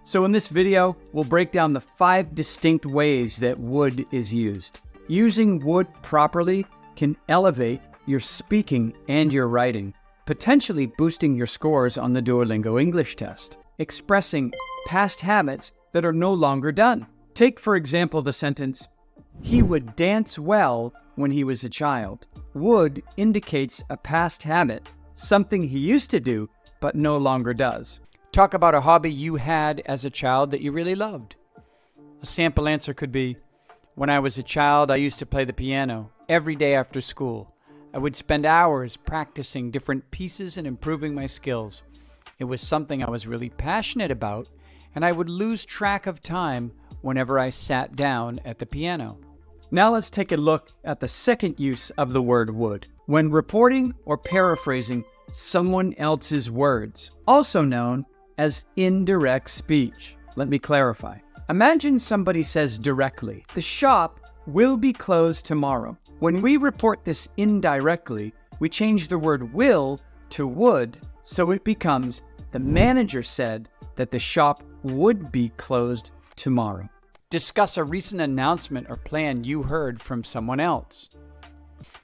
So in this video, we'll break down the 5 distinct ways that would is used. Using would properly can elevate your speaking and your writing, potentially boosting your scores on the Duolingo English test. Expressing past habits that are no longer done. Take, for example, the sentence, "He would dance well when he was a child." Would indicates a past habit, something he used to do but no longer does. Talk about a hobby you had as a child that you really loved. A sample answer could be, "When I was a child, I used to play the piano every day after school. I would spend hours practicing different pieces and improving my skills. It was something I was really passionate about, and I would lose track of time whenever I sat down at the piano." Now let's take a look at the second use of the word would. When reporting or paraphrasing someone else's words, also known as indirect speech. Let me clarify. Imagine somebody says directly, "The shop will be closed tomorrow." When we report this indirectly, we change the word will to would, so it becomes, "The manager said that the shop would be closed tomorrow." Discuss a recent announcement or plan you heard from someone else.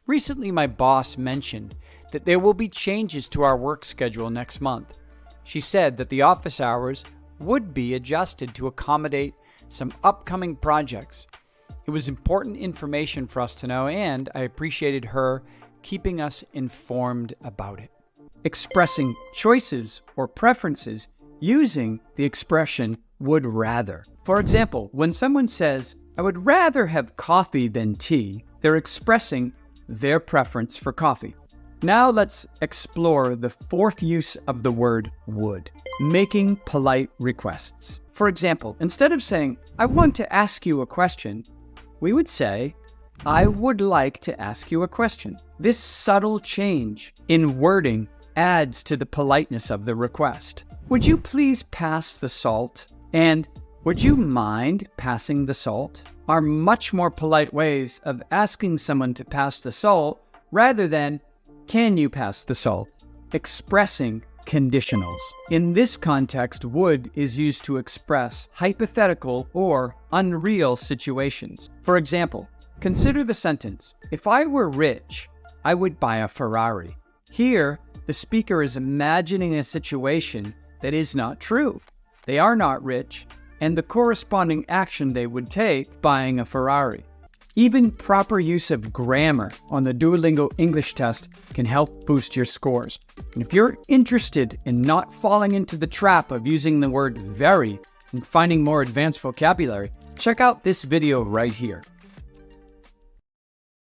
Recently, my boss mentioned that there will be changes to our work schedule next month. She said that the office hours would be adjusted to accommodate some upcoming projects. It was important information for us to know, and I appreciated her keeping us informed about it. Expressing choices or preferences using the expression would rather. For example, when someone says, "I would rather have coffee than tea," they're expressing their preference for coffee. Now let's explore the fourth use of the word would, making polite requests. For example, instead of saying, "I want to ask you a question," we would say, "I would like to ask you a question." This subtle change in wording adds to the politeness of the request. "Would you please pass the salt?" and "Would you mind passing the salt?" are much more polite ways of asking someone to pass the salt rather than "Can you pass the salt?" Expressing conditionals. In this context, would is used to express hypothetical or unreal situations. For example, consider the sentence, "If I were rich, I would buy a Ferrari." Here, the speaker is imagining a situation that is not true. They are not rich, and the corresponding action they would take, buying a Ferrari. Even proper use of grammar on the Duolingo English test can help boost your scores. And if you're interested in not falling into the trap of using the word very and finding more advanced vocabulary, check out this video right here.